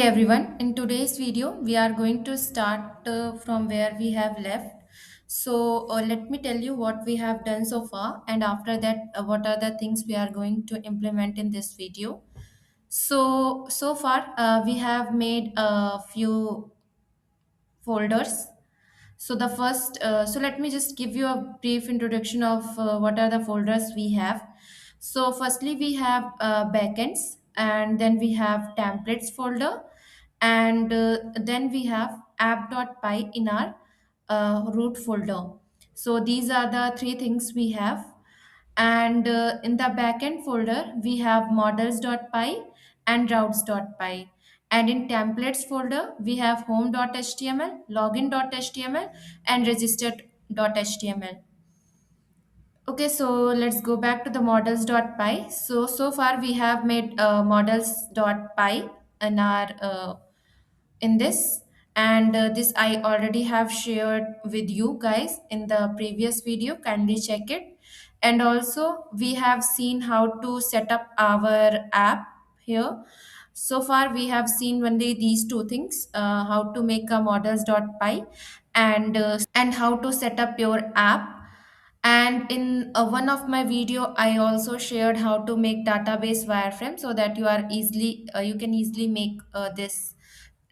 Hey everyone, in today's video we are going to start from where we have left. Let me tell you what we have done so far, and after that what are the things we are going to implement in this video. So far we have made a few folders. So let me just give you a brief introduction of what are the folders we have. So firstly we have backends, and then we have templates folder, and then we have app.py in our root folder. So these are the three things we have. And in the backend folder we have models.py and routes.py, and in templates folder we have home.html, login.html, and registered.html. Okay, so let's go back to the models.py. So far we have made models.py in our in this, and this I already have shared with you guys in the previous video. Kindly check it. And also we have seen how to set up our app here. So far we have seen only these two things, how to make a models.py, and how to set up your app. And in one of my video I also shared how to make database wireframe, so that you can easily make this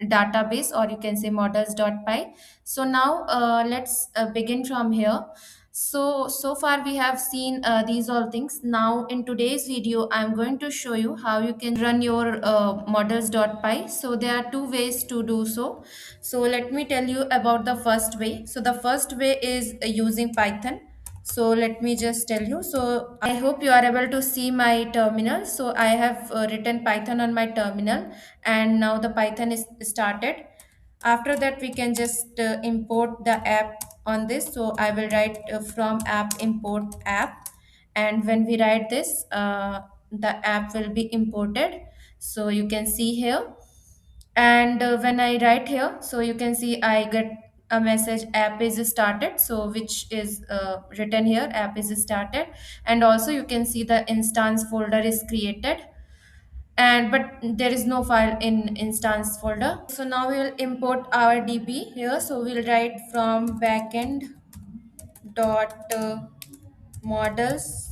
database, or you can say models.py. So now let's begin from here. So far we have seen these all things. Now in today's video I'm going to show you how you can run your models.py. So there are two ways to do so. So let me tell you about the first way. So the first way is using Python. So let me just tell you. So I hope you are able to see my terminal. So I have written Python on my terminal, and now the Python is started. After that we can just import the app on this. So I will write from app import app, and when we write this, the app will be imported. So you can see here, and when I write here, so you can see I get a message app is started, so which is written here, app is started. And also you can see the instance folder is created, and but there is no file in instance folder. So now we will import our db here. So we'll write from backend dot models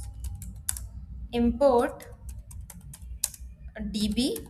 import db.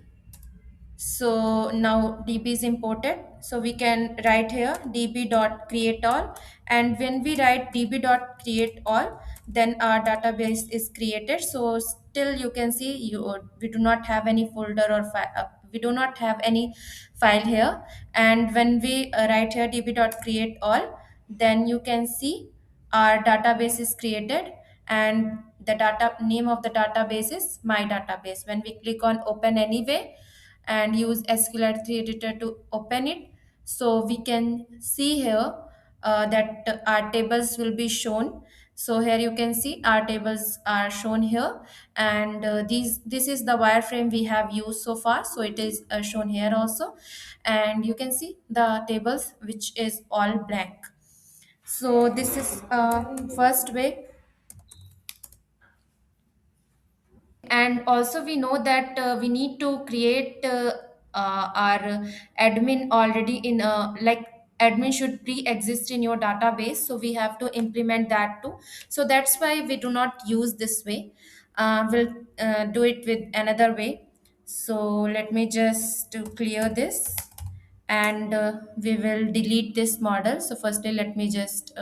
So now db is imported, so we can write here db dot create all. And when we write db dot create all, then our database is created. So still you can see we do not have any folder or file, we do not have any file here. And when we write here db dot create all, then you can see our database is created, and the data name of the database is my database. When we click on open anyway and use SQL3 editor to open it, so we can see here that our tables will be shown. So here you can see our tables are shown here, and this is the wireframe we have used so far, so it is shown here also. And you can see the tables which is all blank. So this is first way. And also we know that we need to create our admin already in like admin should pre-exist in your database, so we have to implement that too. So that's why we do not use this way. We'll do it with another way. So let me just to clear this, and we will delete this model. So firstly let me just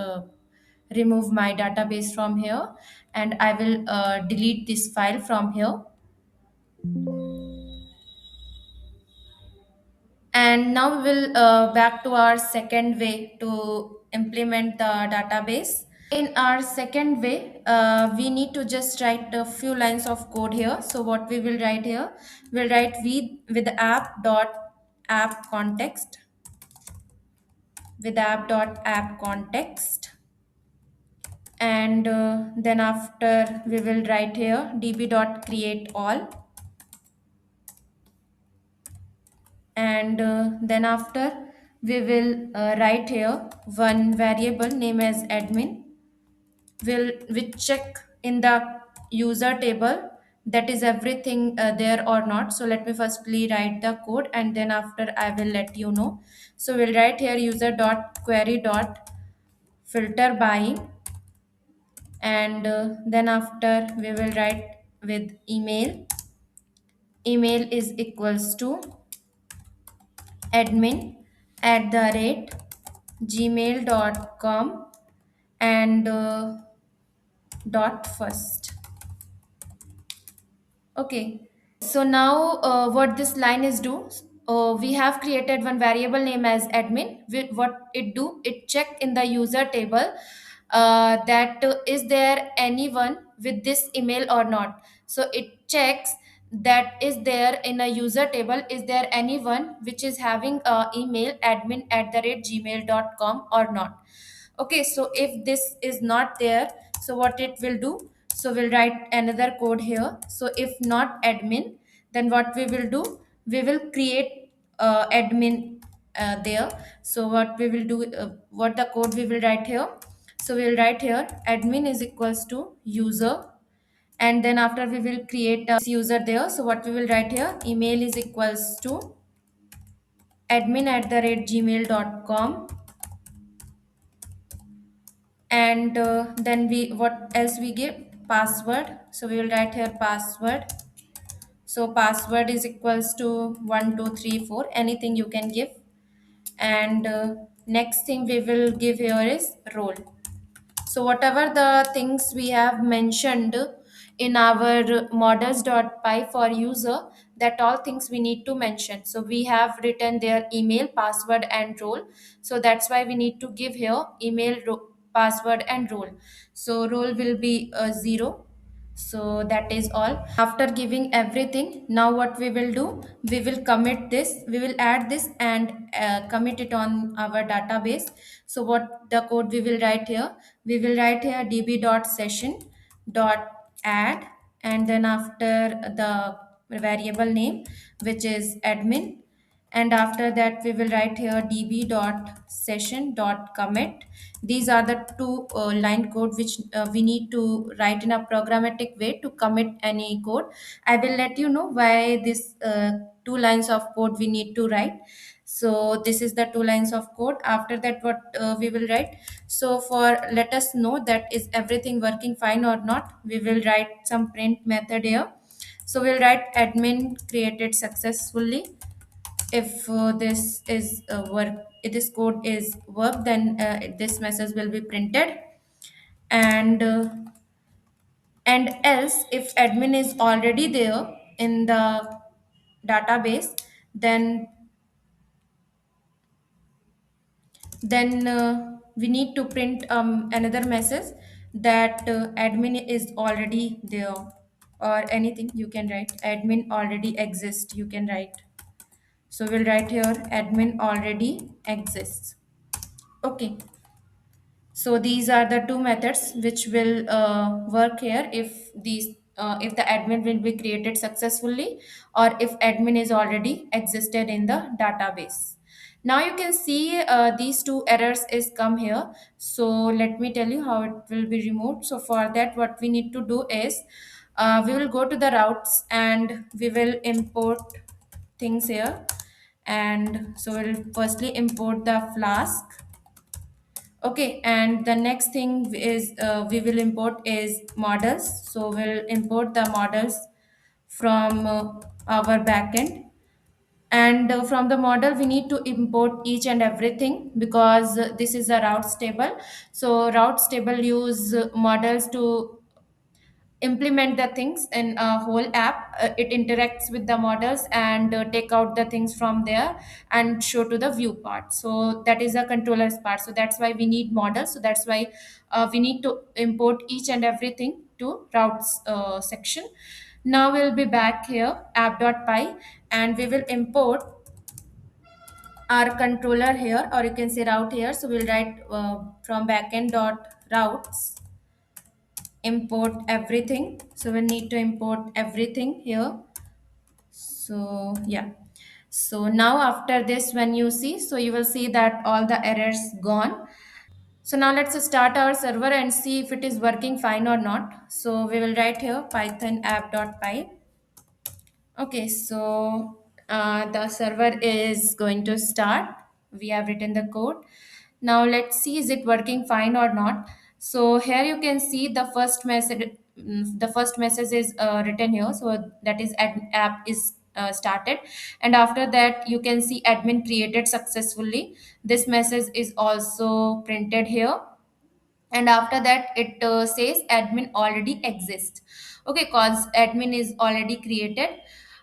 remove my database from here, and I will delete this file from here. And now we will back to our second way to implement the database. In our second way, we need to just write a few lines of code here. So what we will write here, we'll write with app dot app context, with app dot app context. And then after we will write here db dot create all. And then after we will write here one variable name as admin, will which check in the user table that is everything there or not. So let me firstly write the code and then after I will let you know. So we'll write here user dot query dot filter by, and then after we will write with email is equals to admin at the rate gmail.com, and dot first. Okay. So now what this line is do, we have created one variable name as admin. What it do, it check in the user table that is there anyone with this email or not. So it checks that is there in a user table, is there anyone which is having email admin at the rate gmail.com or not. Okay, so if this is not there, so what it will do, so we'll write another code here. So if not admin, then what we will do, we will create admin there. So what we will do, what the code we will write here, so we will write here admin is equals to user, and then after we will create a user there. So what we will write here, email is equals to admin at the rate gmail.com, and then we, what else we give, password. So we will write here password. So password is equals to 1234, anything you can give. And next thing we will give here is role. So whatever the things we have mentioned in our models.py for user, that all things we need to mention. So we have written their email, password and role. So that's why we need to give here email, password and role. So role will be 0. So that is all. After giving everything, now what we will do, we will commit this, we will add this and commit it on our database. So what the code we will write here, we will write here db.session dot add, and then after the variable name which is admin, and after that we will write here db.session.commit. These are the two line code which we need to write in a programmatic way to commit any code. I will let you know why this two lines of code we need to write. So this is the two lines of code. After that what we will write, so for let us know that is everything working fine or not, we will write some print method here. So we'll write admin created successfully. If this is work, if this code is work, then this message will be printed. And else if admin is already there in the database, then we need to print another message that admin is already there, or anything you can write admin already exists, you can write. So we'll write here admin already exists. Okay. So these are the two methods which will work here if the admin will be created successfully, or if admin is already existed in the database. Now you can see these two errors is come here. So let me tell you how it will be removed. So for that what we need to do is we will go to the routes and we will import things here. And so we'll firstly import the flask. Okay, and the next thing is we will import is models. So we'll import the models from our backend. And from the model, we need to import each and everything because this is a routes table. So routes table use models to implement the things in a whole app. It interacts with the models and take out the things from there and show to the view part. So that is a controller's part. So that's why we need models. So that's why we need to import each and everything to routes section. Now we'll be back here app.py, and we will import our controller here, or you can say route here. So we'll write from backend dot routes import everything. So we need to import everything here. So yeah, so now after this when you see, so you will see that all the errors gone. So now let's start our server and see if it is working fine or not. So we will write here python app.py. Okay, so the server is going to start. We have written the code. Now let's see is it working fine or not. So here you can see the first message. The first message is written here. So that is app is started, and after that you can see admin created successfully. This message is also printed here, and after that it says admin already exists. Okay, cause admin is already created.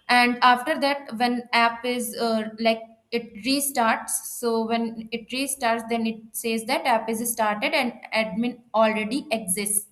And after that, when app is like it restarts, so when it restarts, then it says that app is started and admin already exists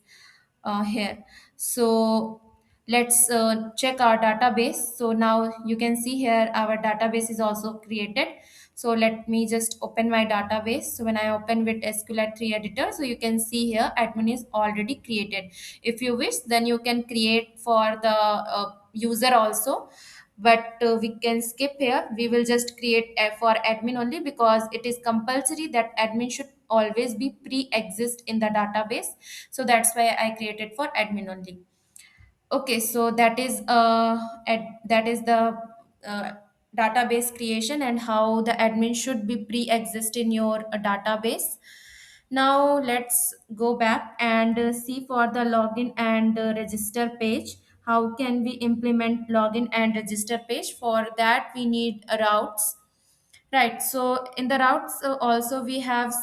here. So let's check our database. So now you can see here our database is also created. So let me just open my database. So when I open with SQLite 3 editor, so you can see here admin is already created. If you wish, then you can create for the user also, but we can skip here. We will just create for admin only, because it is compulsory that admin should always be pre-exist in the database. So that's why I created for admin only. Okay, so that is the uh, database creation and how the admin should be pre-exist in your database. Now let's go back and see for the login and register page. How can we implement login and register page? For that we need routes. Right. So in the routes also we have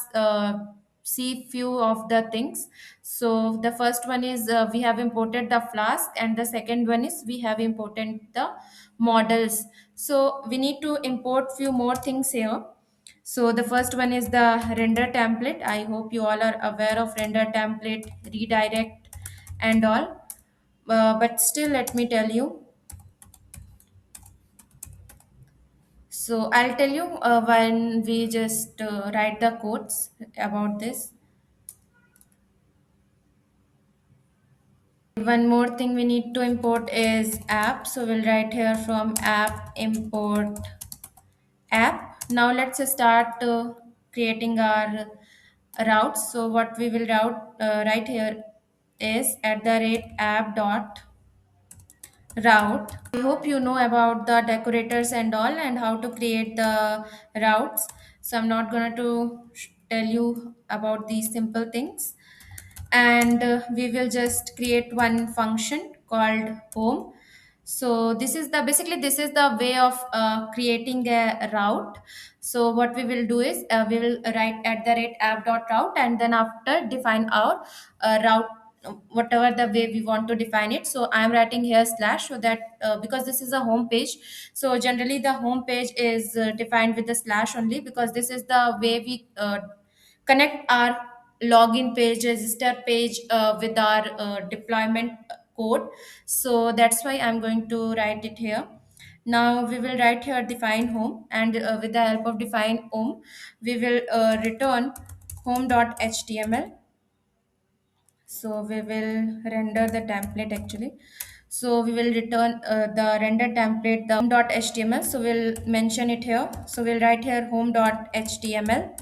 see few of the things. So the first one is we have imported the Flask, and the second one is we have imported the models. So we need to import few more things here. So the first one is the render template. I hope you all are aware of render template, redirect, and all. But still, let me tell you. So I'll tell you when we just write the codes about this. One more thing we need to import is app. So we'll write here from app import app. Now let's start creating our routes. So what we will write here is at the rate app dot route. I hope you know about the decorators and all and how to create the routes. So I'm not going to tell you about these simple things. And we will just create one function called home. So this is the basically this is the way of creating a route. So what we will do is we will write at the rate app dot route, and then after define our route, whatever the way we want to define it. So I am writing here slash, so that because this is a home page, so generally the home page is defined with the slash only, because this is the way we connect our login page, register page with our deployment code. So that's why I'm going to write it here. Now we will write here define home, and with the help of define home we will return home.html. So we will render the template actually. So we will return the render template, the home.html. So we'll mention it here. So we'll write here home.html.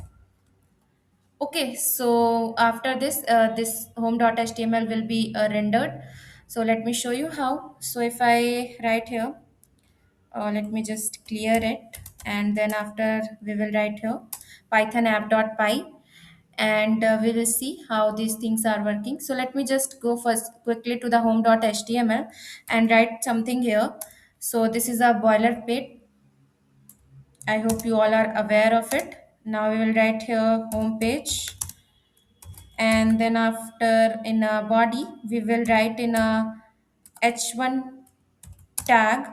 Okay, so after this, this home.html will be rendered. So let me show you how. So if I write here, let me just clear it, and then after we will write here python app.py, and we will see how these things are working. So let me just go first quickly to the home.html and write something here. So this is a boilerplate. I hope you all are aware of it. Now we will write here home page, and then after in a body we will write in a h1 tag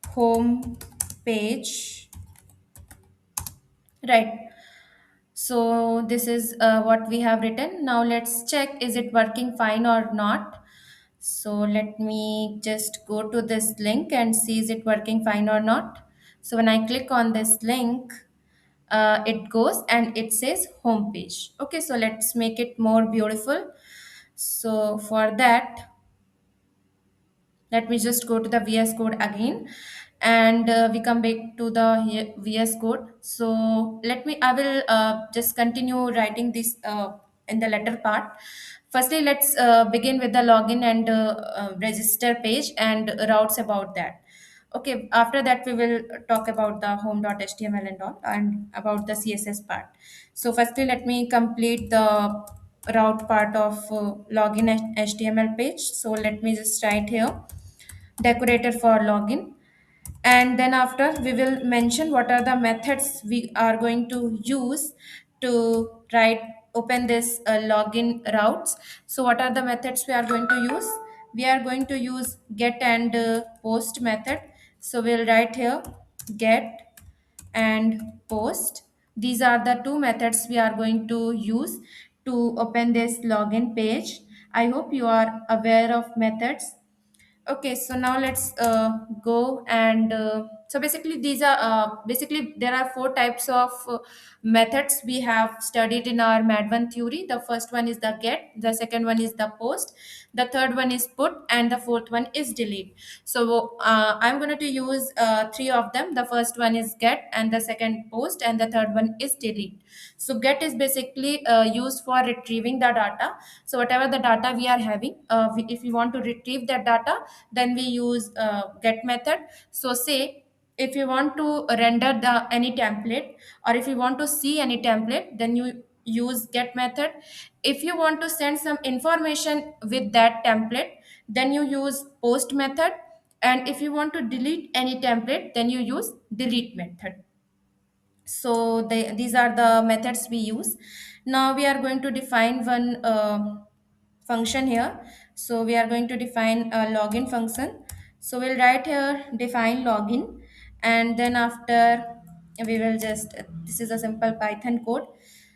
home page, right? So this is what we have written. Now let's check is it working fine or not. So let me just go to this link and see is it working fine or not. So when I click on this link, it goes and it says home page. Okay, so let's make it more beautiful. So for that, let me just go to the VS Code again, and we come back to the VS Code. So let me, I will just continue writing this in the latter part. Firstly, let's begin with the login and register page and routes about that. Okay, after that we will talk about the home.html and all and about the CSS part. So firstly, let me complete the route part of login HTML page. So let me just write here decorator for login, and then after we will mention what are the methods we are going to use to write open this login routes. So what are the methods we are going to use? We are going to use get and post method. So we'll write here get and post. These are the two methods we are going to use to open this login page. I hope you are aware of methods. Okay, so now let's go and so basically these are basically there are four types of methods we have studied in our Madvan theory. The first one is the get, the second one is the post, the third one is put, and the fourth one is delete. So I'm going to use three of them. The first one is get, and the second post, and the third one is delete. So get is basically used for retrieving the data. So whatever the data we are having, if we want to retrieve that data, then we use get method. So say if you want to render the any template, or if you want to see any template, then you use get method. If you want to send some information with that template, then you use post method. And if you want to delete any template, then you use delete method. So these are the methods we use. Now we are going to define one function here. So we are going to define a login function. So we'll write here define login, and then after we will just this is a simple Python code.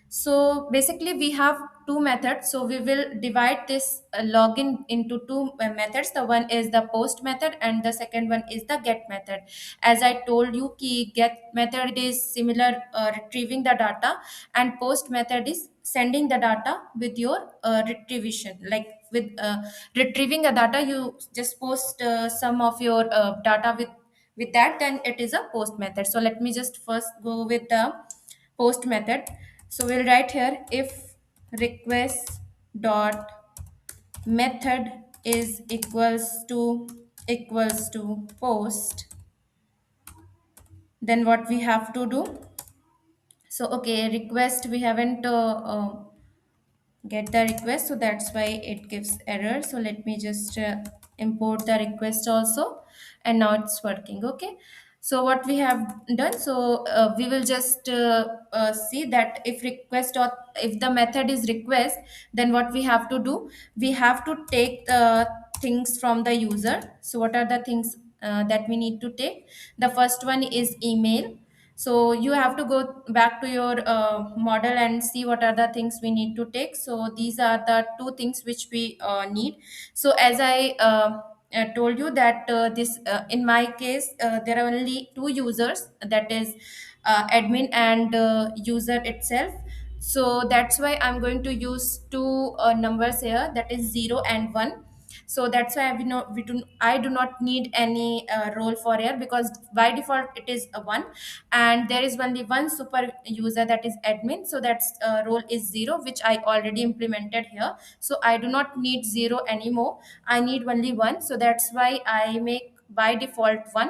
So basically we have two methods. So we will divide this login into two methods. The one is the post method and the second one is the get method. As I told you, ki get method is similar retrieving the data, and post method is sending the data with your retrievation. Like with retrieving the data, you just post some of your data with that, then it is a post method. So let me just first go with the post method. So we'll write here if request dot method is equals to post, then what we have to do. So okay, request we haven't get the request, so that's why it gives error. So let me just import the request also, and now it's working. Okay, so what we have done, so we will just see that if request or if the method is request, then what we have to do, we have to take the things from the user. So what are the things that we need to take? The first one is email. So you have to go back to your model and see what are the things we need to take. So these are the two things which we need. So as I told you that this in my case there are only two users, that is admin and user itself. So that's why I'm going to use two numbers here, that is 0 and 1. So that's why I do not need any role for here, because by default it is a 1, and there is only one super user, that is admin. So that's role is 0, which I already implemented here. So I do not need 0 anymore, I need only 1. So that's why I make by default 1.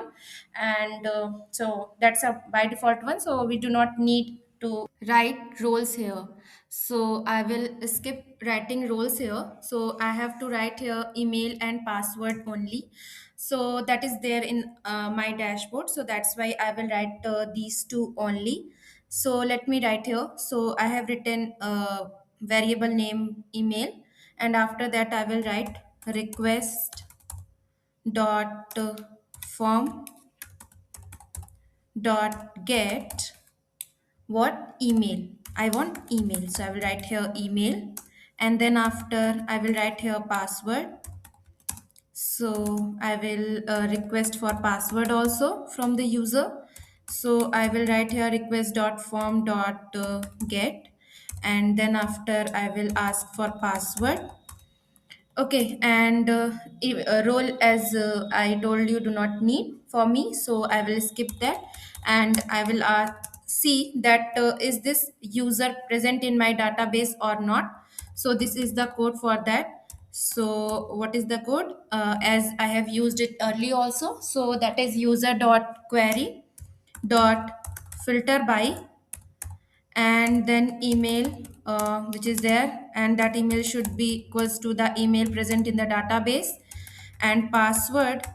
And so that's a by default 1, so we do not need to write roles here. So I will skip writing roles here. So I have to write here email and password only. So that is there in my dashboard. So that's why I will write these two only. So let me write here. So I have written variable name email, and after that I will write request dot form dot get what email. I want email, so I will write here email, and then after I will write here password. So I will request for password also from the user. So I will write here request dot form dot get, and then after I will ask for password. Okay, and role, as I told you, do not need for me, so I will skip that, and I will see that is this user present in my database or not. So this is the code for that. So what is the code? As I have used it early also, so that is user dot query dot filter by, and then email, which is there, and that email should be equals to the email present in the database, and password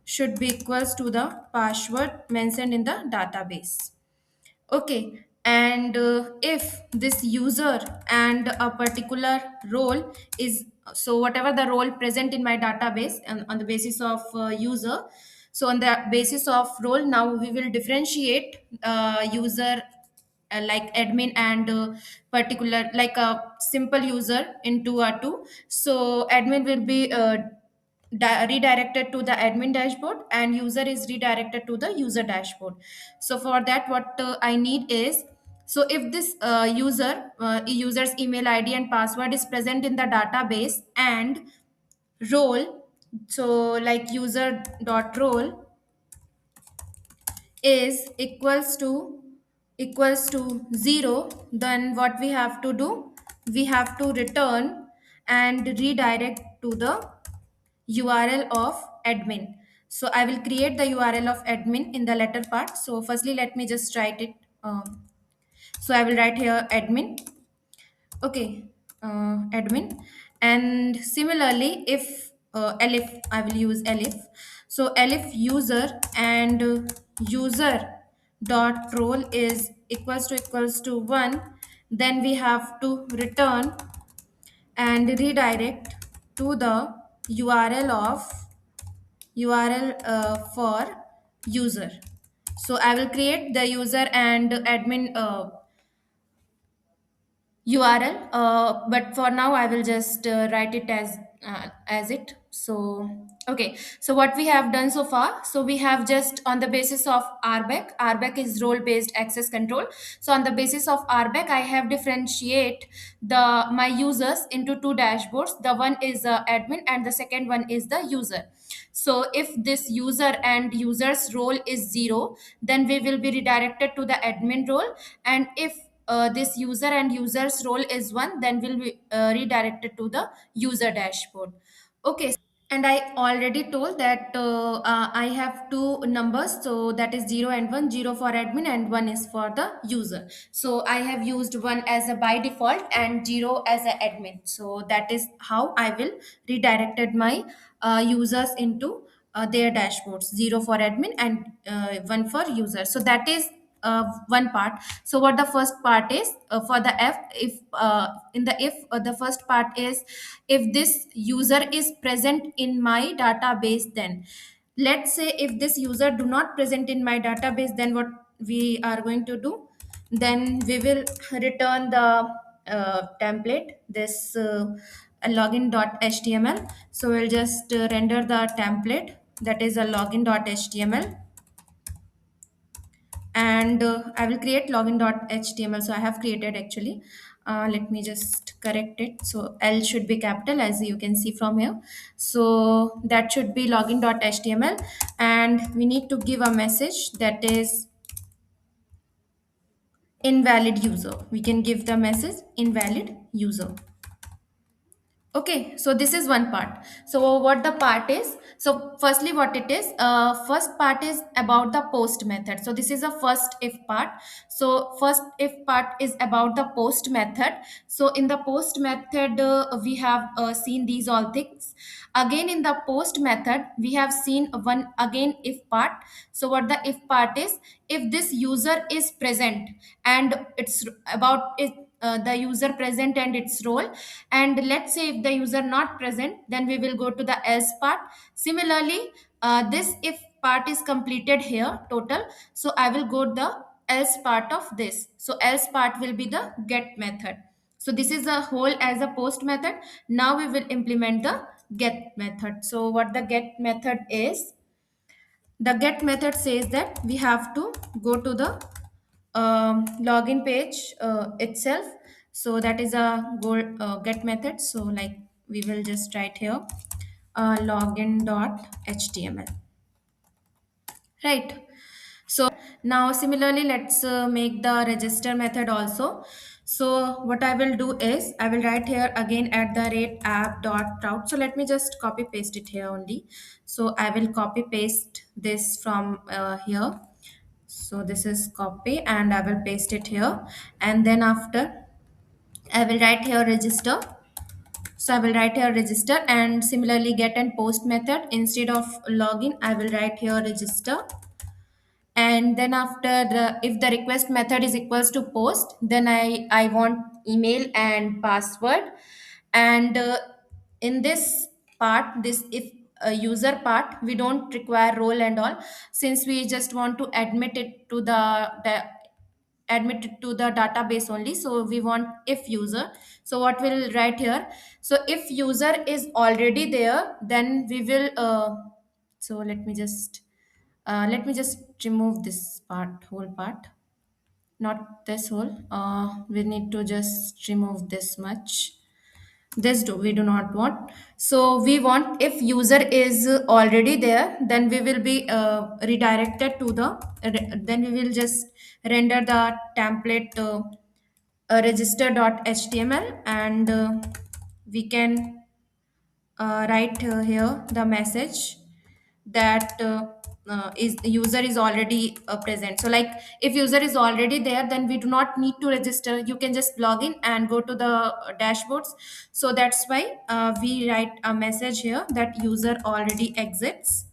should be equals to the password mentioned in the database. Okay, and if this user and a particular role is, so whatever the role present in my database and on the basis of user, so on the basis of role, now we will differentiate user, like admin and particular, like a simple user into a two. So admin will be redirected to the admin dashboard, and user is redirected to the user dashboard. So for that, what I need is, so if this user's email id and password is present in the database, and role, so like user dot role is equals to 0, then what we have to do, we have to return and redirect to the URL of admin. So I will create the URL of admin in the letter part. So firstly, let me just write it. So I will write here admin. Okay, admin. And similarly, if elif, I will use elif. So elif user and user dot role is equals to 1, then we have to return and redirect to the URL of URL for user. So I will create the user and admin URL, but for now I will just write it as it. So okay, so what we have done so far, so we have just on the basis of RBAC is role based access control. So on the basis of RBAC, I have differentiate the my users into two dashboards. The one is admin, and the second one is the user. So if this user and user's role is 0, then we will be redirected to the admin role, and if this user and user's role is 1, then will be redirected to the user dashboard. Okay, and I already told that I have two numbers, so that is 0 and 1, 0 for admin and 1 is for the user. So I have used 1 as a by default and 0 as a admin. So that is how I will redirected my users into their dashboards, 0 for admin and 1 for user. So that is one part. So what the first part is, for the if in the if the first part is, if this user is present in my database, then let's say if this user do not present in my database, then what we are going to do, then we will return the template, this login.html. So we'll just render the template, that is a login.html, and I will create login.html. So I have created actually. Let me just correct it. So L should be capital, as you can see from here. So that should be login.html, and we need to give a message that is invalid user. We can give the message invalid user. Okay, so this is one part. So what the part is? So firstly, what it is? First part is about the post method. So this is a first if part. So first if part is about the post method. So in the post method, we have seen these all things. Again, in the post method, we have seen one again if part. So what the if part is? If this user is present and it's about it, the user present and its role, and let's say if the user not present, then we will go to the else part. Similarly, this if part is completed here total, so I will go the else part of this. So else part will be the get method. So this is a whole as a post method. Now we will implement the get method. So what the get method is, the get method says that we have to go to the login page itself. So that is a get method. So like we will just write here login.html, right? So now similarly, let's make the register method also. So what I will do is I will write here again at the rate app dot route. So let me just copy paste it here only. So I will copy paste this from here. So this is copy and I will paste it here. And then after I will write here register. So I will write here register, and similarly get and post method. Instead of login, I will write here register. And then after if the request method is equals to post, then I want email and password. And in this part, this if user part, we don't require role and all, since we just want to admit it to the database only. So we want if user. So what we'll write here, so if user is already there, then we will so let me just remove this part, whole part, not this whole. We need to just remove this much. This we do not want. So we want if user is already there, then we will be redirected to the. Then we will just render the template register.html, and we can write here the message that is user is already present. So like if user is already there, then we do not need to register. You can just log in and go to the dashboards. So that's why we write a message here that user already exits.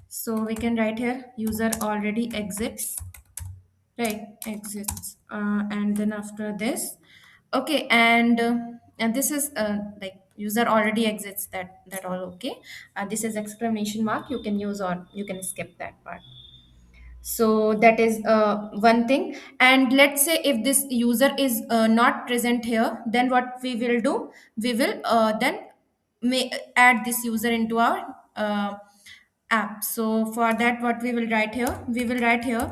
So we can write here user already exits, right, exits. And then after this, okay, and this is like user already exits, that all okay. This is exclamation mark, you can use or you can skip that part. So that is one thing. And let's say if this user is not present here, then what we will do, we will then may add this user into our app. So for that, what we will write here, we will write here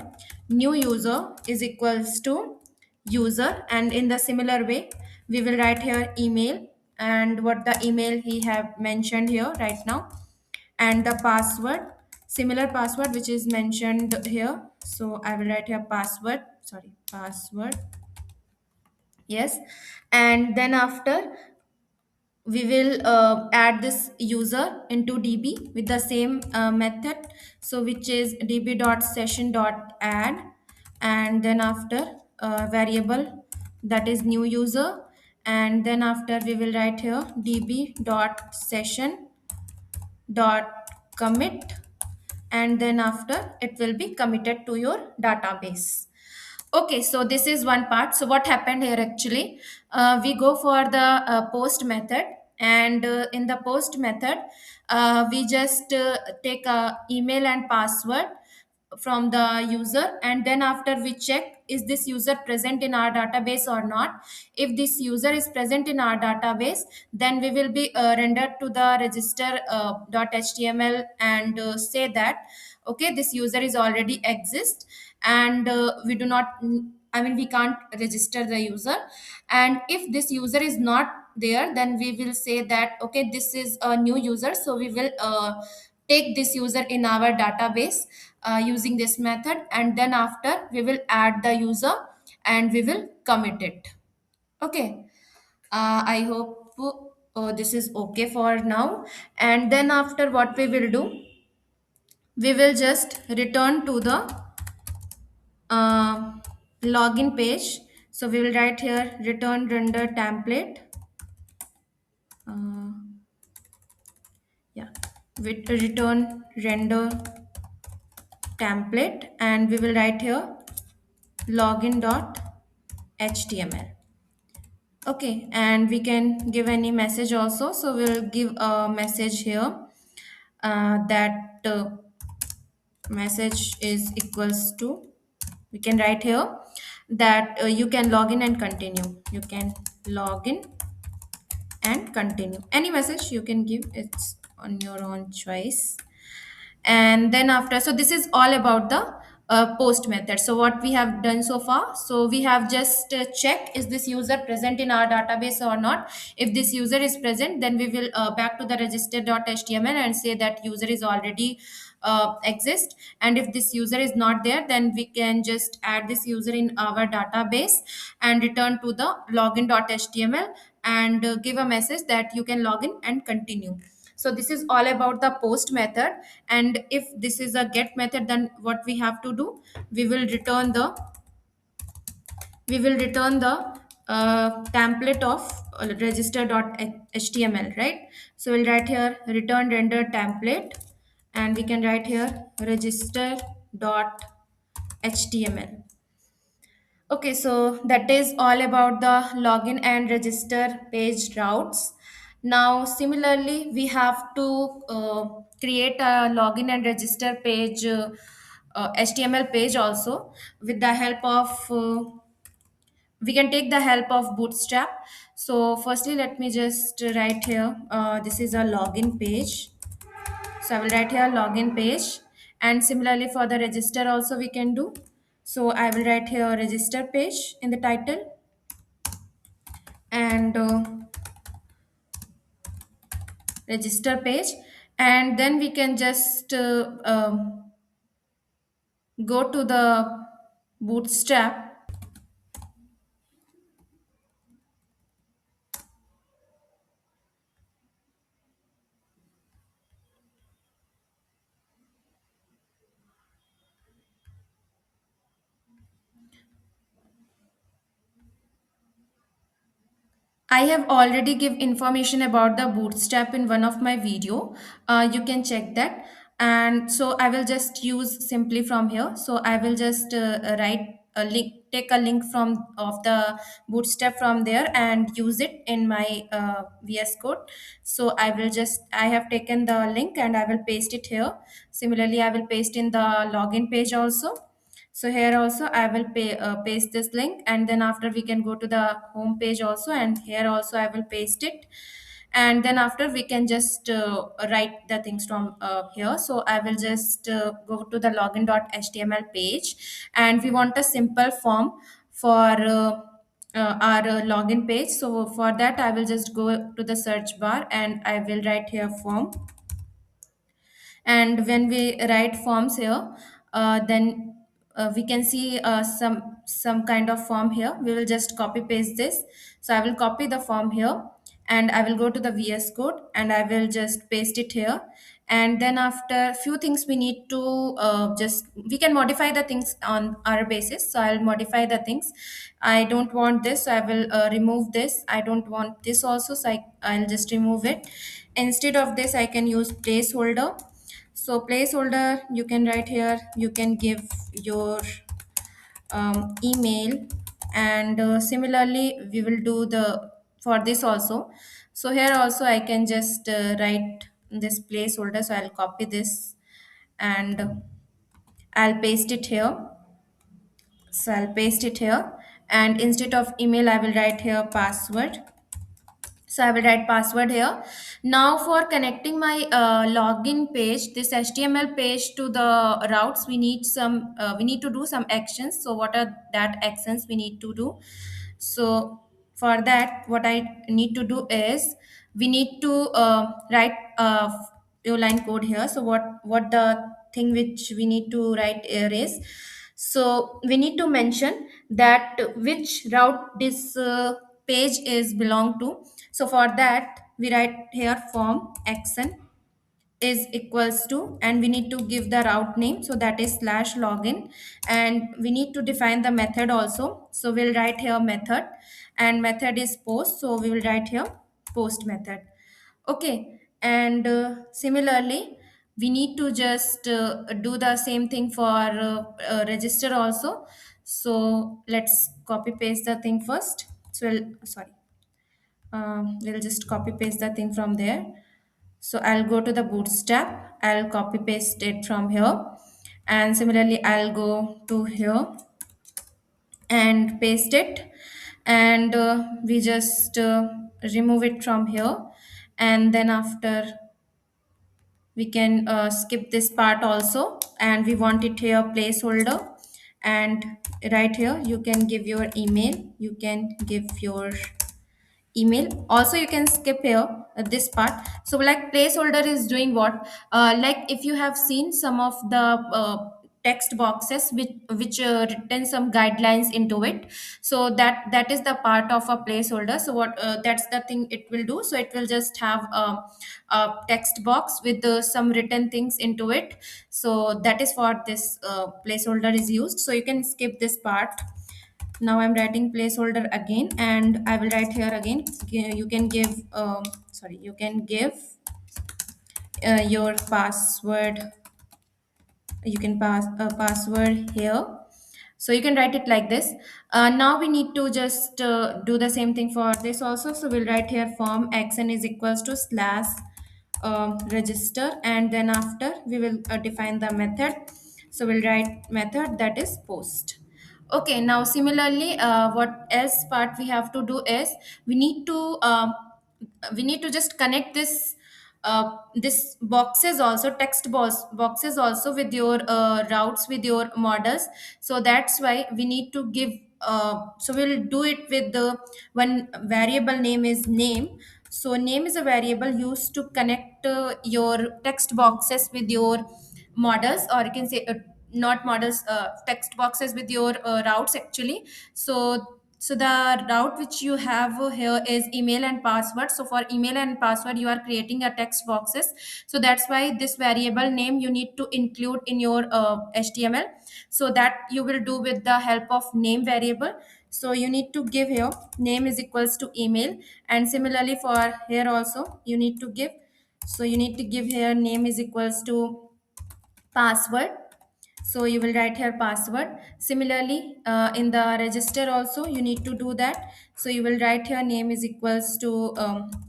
new user is equals to user, and in the similar way we will write here email, and what the email he have mentioned here right now, and the password, similar password which is mentioned here. So I will write here password, sorry, password, yes. And then after we will add this user into db with the same method, so which is db.session.add, and then after variable that is new user. And then after we will write here db.session dot commit, and then after it will be committed to your database. Okay, so this is one part. So what happened here actually, we go for the post method, and in the post method we just take a email and password from the user, and then after we check is this user present in our database or not. If this user is present in our database, then we will be rendered to the register .html, and say that okay, this user is already exist, and we do not, I mean we can't register the user. And if this user is not there, then we will say that okay, this is a new user, so we will take this user in our database using this method, and then after we will add the user and we will commit it. Okay, I hope this is okay for now. And then after what we will do, we will just return to the uh, login page. So we will write here return render template. Uh, yeah, with return render template, and we will write here login.html. Okay, and we can give any message also. So we'll give a message here that message is equals to, we can write here that you can log in and continue. You can log in and continue. Any message you can give, it's on your own choice. And then after, so this is all about the post method. So what we have done so far, so we have just checked is this user present in our database or not. If this user is present, then we will back to the register.html and say that user is already exist. And if this user is not there, then we can just add this user in our database and return to the login.html and give a message that you can log in and continue. So this is all about the post method. And if this is a get method, then what we have to do, we will return the we will return the template of register.html, right? So we'll write here return render template, and we can write here register.html. Okay, so that is all about the login and register page routes. Now, similarly, we have to create a login and register page, HTML page also, with the help of, we can take the help of Bootstrap. So, firstly, let me just write here, this is a login page. So I will write here login page, and similarly for the register also we can do. So I will write here register page in the title, and register page, and then we can just go to the Bootstrap. I have already give information about the Bootstrap in one of my video. You can check that. And so I will just use simply from here. So I will just write a link, take a link from of the Bootstrap from there and use it in my VS Code. So I have taken the link and I will paste it here. Similarly, I will paste in the login page also. So here also I will paste this link, and then after we can go to the home page also, and here also I will paste it. And then after we can just write the things from here. So I will just go to the login.html page, and we want a simple form for our login page. So for that I will just go to the search bar and I will write here form. And when we write forms here, then we can see some kind of form here. We will just copy paste this. So I will copy the form here, and I will go to the VS Code and I will just paste it here. And then after few things we need to just we can modify the things on our basis. So I'll modify the things. I don't want this, so I will remove this. I don't want this also, so I'll just remove it. Instead of this I can use placeholder. So placeholder, you can write here, you can give your email, and similarly we will do the for this also. So here also I can just write this placeholder. So I'll copy this and I'll paste it here. So I'll paste it here, and instead of email I will write here password. So I will write password here. Now for connecting my login page, this HTML page to the routes, we need to do some actions. So what are that actions we need to do? So for that, what I need to do is we need to write a few line code here. So what the thing which we need to write here is, so we need to mention that which route this page is belong to. So for that we write here form action is equals to, and we need to give the route name, so that is slash login. And we need to define the method also. So we'll write here method, and method is post, so we will write here post method. Okay, and similarly we need to just do the same thing for register also. So let's copy paste the thing first. So sorry, we'll just copy paste the thing from there. So I'll go to the Bootstrap, I'll copy paste it from here, and similarly I'll go to here and paste it. And we just remove it from here, and then after we can skip this part also, and we want it here placeholder. And right here you can give your email, you can give your email also. You can skip here this part. So like placeholder is doing what, like if you have seen some of the text boxes which written some guidelines into it, so that is the part of a placeholder. So what that's the thing it will do. So it will just have a text box with some written things into it. So that is what this placeholder is used. So you can skip this part. Now I'm writing placeholder again, and I will write here again. You can give sorry, you can give your password. You can pass a password here. So you can write it like this. Now we need to just do the same thing for this also. So we'll write here form action is equals to slash register, and then after we will define the method. So we'll write method that is post. Okay, now similarly, what else part we have to do is we need to just connect this boxes also, boxes also with your routes, with your models. So that's why we need to give so we'll do it with the one variable name is name. So name is a variable used to connect your text boxes with your models, or you can say not models, text boxes with your routes actually. So the route which you have here is email and password. So for email and password you are creating a text boxes. So that's why this variable name you need to include in your html. So that you will do with the help of name variable. So you need to give here name is equals to email, and similarly for here also you need to give. So you need to give here name is equals to password. So you will write here password. Similarly in the register also you need to do that. So you will write here name is equals to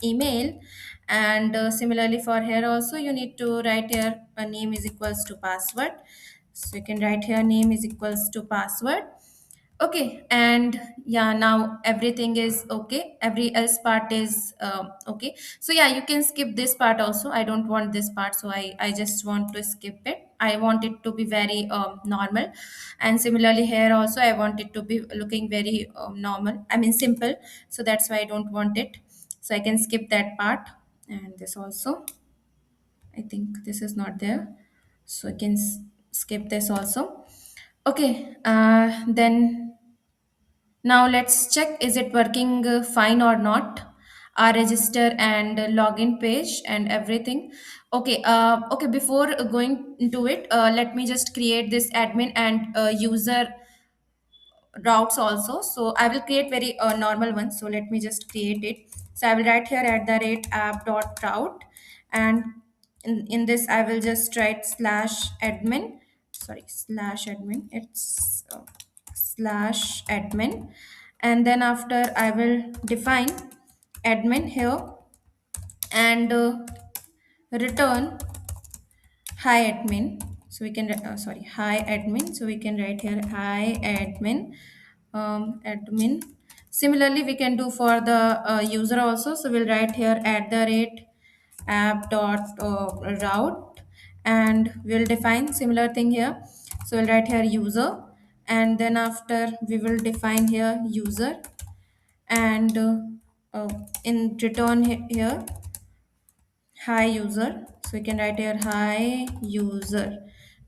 email, and similarly for here also you need to write here name is equals to password. So you can write here name is equals to password. Okay, and yeah, now everything is okay. Every else part is okay. So yeah, you can skip this part also. I don't want this part, so I just want to skip it. I want it to be very normal, and similarly here also I want it to be looking very normal. I mean simple. So that's why I don't want it. So I can skip that part, and this also. I think this is not there, so I can skip this also. Okay, then now let's check is it working fine or not. Our register and login page and everything. Okay, okay. Before going into it, let me just create this admin and user routes also. So I will create very normal one. So let me just create it. So I will write here at the rate app dot route, and in this I will just write slash admin. Sorry, slash admin. It's slash admin, and then after I will define admin here, and return hi admin. So we can sorry, hi admin. So we can write here hi admin, admin. Similarly we can do for the user also. So we'll write here at the rate app dot route, and we'll define similar thing here. So we'll write here user, and then after we will define here user, and in return here hi user. So we can write here hi user,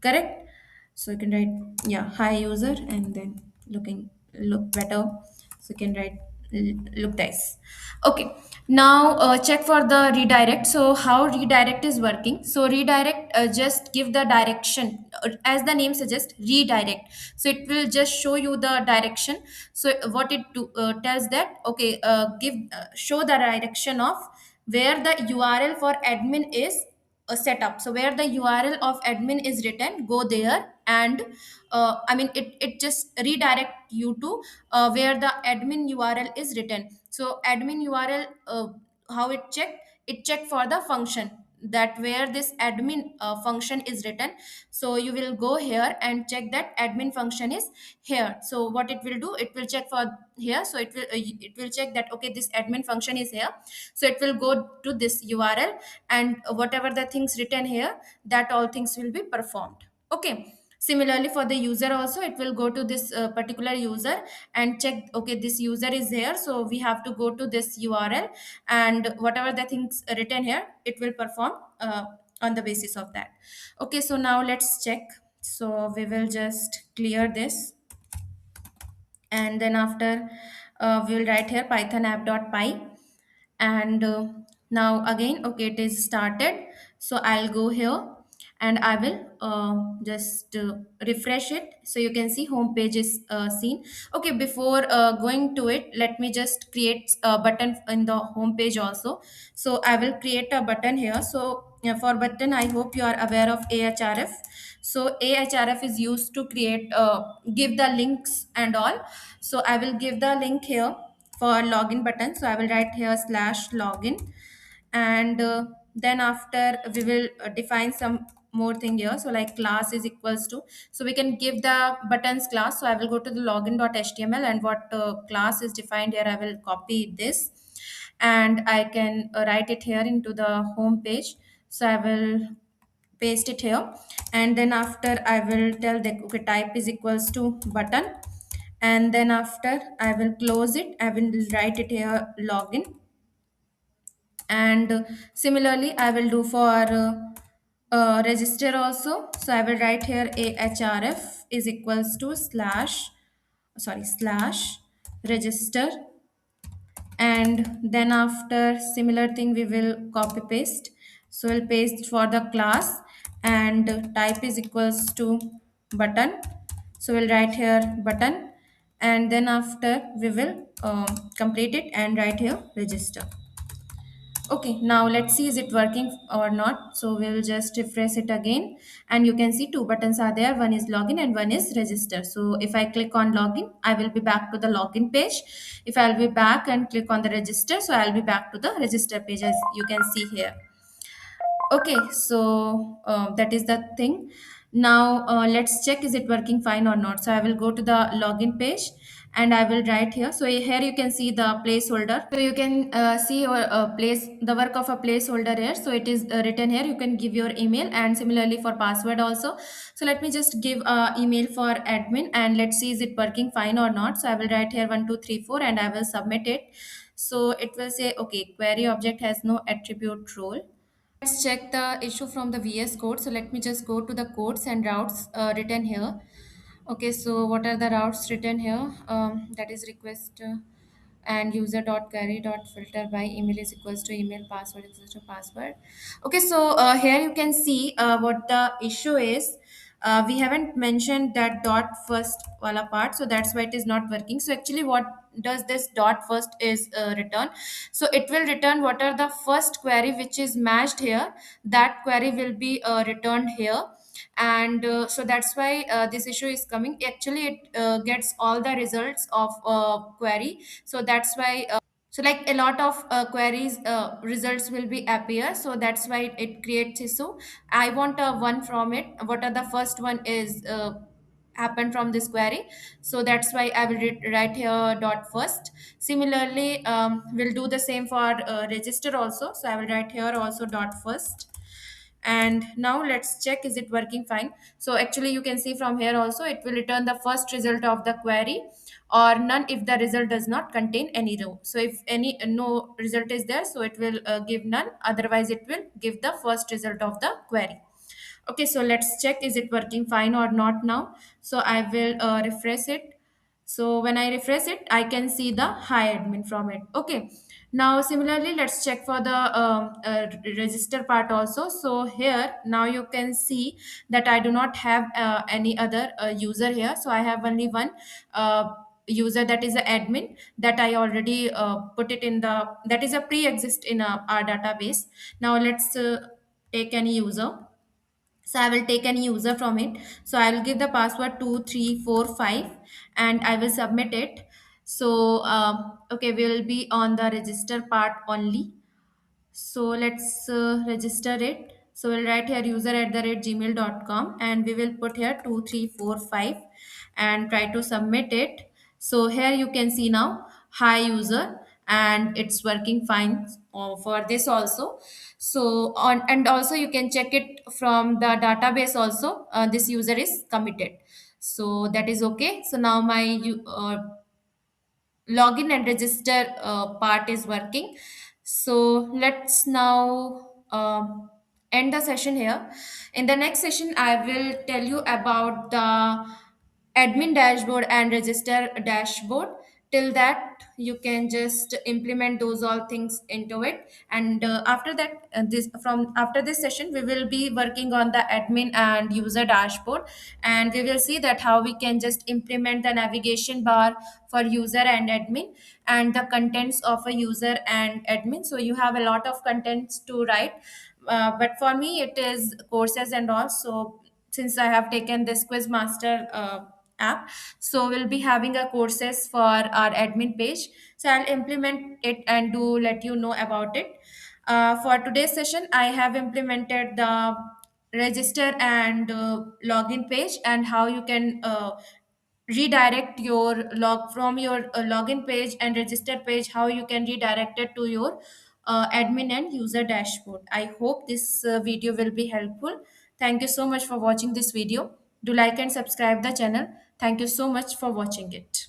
correct. So you can write yeah hi user, and then look better. So you can write look nice. Okay, now check for the redirect. So how redirect is working. So redirect just give the direction, as the name suggests redirect. So it will just show you the direction. So what it tells that okay, give show the direction of where the URL for admin is set up. So where the URL of admin is written, go there, and I mean it just redirect you to where the admin URL is written. So admin URL, how it checked for the function. that where this admin function is written. So you will go here and check that admin function is here. So what it will do, it will check for here. So it will check that okay, this admin function is here. So it will go to this URL, and whatever the things written here, that all things will be performed. Okay. Similarly, for the user also, it will go to this particular user and check okay, this user is here, so we have to go to this URL, and whatever the things written here, it will perform on the basis of that. Okay, so now let's check. So we will just clear this, and then after we will write here python app.py. And now again, okay, it is started. So I'll go here and I will just refresh it, so you can see home page is seen. Okay, before going to it, let me just create a button in the home page also. So I will create a button here. So for button, I hope you are aware of Ahref. So Ahref is used to create give the links and all. So I will give the link here for login button. So I will write here slash login, and then after we will define some more thing here. So like class is equals to, so we can give the buttons class. So I will go to the login.html, and what class is defined here, I will copy this, and I can write it here into the home page. So I will paste it here, and then after I will tell the okay, type is equals to button, and then after I will close it, I will write it here login. And similarly I will do for register also. So I will write here ahref is equals to slash register, and then after similar thing we will copy paste. So we'll paste for the class, and type is equals to button. So we'll write here button, and then after we will complete it and write here register. Okay, now let's see is it working or not. So we will just refresh it again, and you can see two buttons are there. One is login and one is register. So if I click on login, I will be back to the login page. If I'll be back and click on the register, so I'll be back to the register page, as you can see here. Okay, so that is the thing. Now let's check is it working fine or not. So I will go to the login page, and I will write here. So here you can see the placeholder. So you can see your place the work of a placeholder here. So it is written here. You can give your email, and similarly for password also. So let me just give a email for admin, and let's see is it working fine or not. So I will write here 1234, and I will submit it. So it will say okay, query object has no attribute role. Let's check the issue from the VS Code. So let me just go to the codes and routes written here. Okay, so what are the routes written here? That is request and user dot query dot filter by email is equals to email, password is equals to password. Okay, so here you can see what the issue is. We haven't mentioned that dot first wala part, so that's why it is not working. So actually, what does this dot first is return? So it will return what are the first query which is matched here. That query will be returned here, and so that's why this issue is coming. Actually it gets all the results of query. So that's why so like a lot of queries results will be appear, so that's why it creates issue. I want a one from it, what are the first one is happened from this query. So that's why I will write here dot first. Similarly we'll do the same for register also. So I will write here also dot first, and now let's check is it working fine. So actually you can see from here also it will return the first result of the query, or none if the result does not contain any row. So if any no result is there, so it will give none, otherwise it will give the first result of the query. Okay, so let's check is it working fine or not now. So I will refresh it. So when I refresh it, I can see the hi admin from it. Okay. Now similarly, let's check for the register part also. So here now you can see that I do not have any other user here. So I have only one user, that is the admin, that I already put it in the, that is a pre-exist in our database. Now let's take any user. So I will take any user from it. So I will give the password 2345, and I will submit it. So okay, we will be on the register part only. So let's register it. So we'll write here user@gmail.com and we will put here 2345 and try to submit it. So here you can see now, hi user, and it's working fine for this also. So on, and also you can check it from the database also. This user is committed. So that is okay. So now my login and register part is working. So let's now end the session here. In the next session I will tell you about the admin dashboard and register dashboard. Till that you can just implement those all things into it, and after that this from after this session we will be working on the admin and user dashboard, and we will see that how we can just implement the navigation bar for user and admin and the contents of a user and admin. So you have a lot of contents to write, but for me it is courses and all. So since I have taken this Quizmaster app, so we'll be having a courses for our admin page. So I'll implement it and do let you know about it. For today's session, I have implemented the register and login page and how you can redirect your log from your login page and register page, how you can redirect it to your admin and user dashboard. I hope this video will be helpful. Thank you so much for watching this video. Do like and subscribe the channel. Thank you so much for watching it.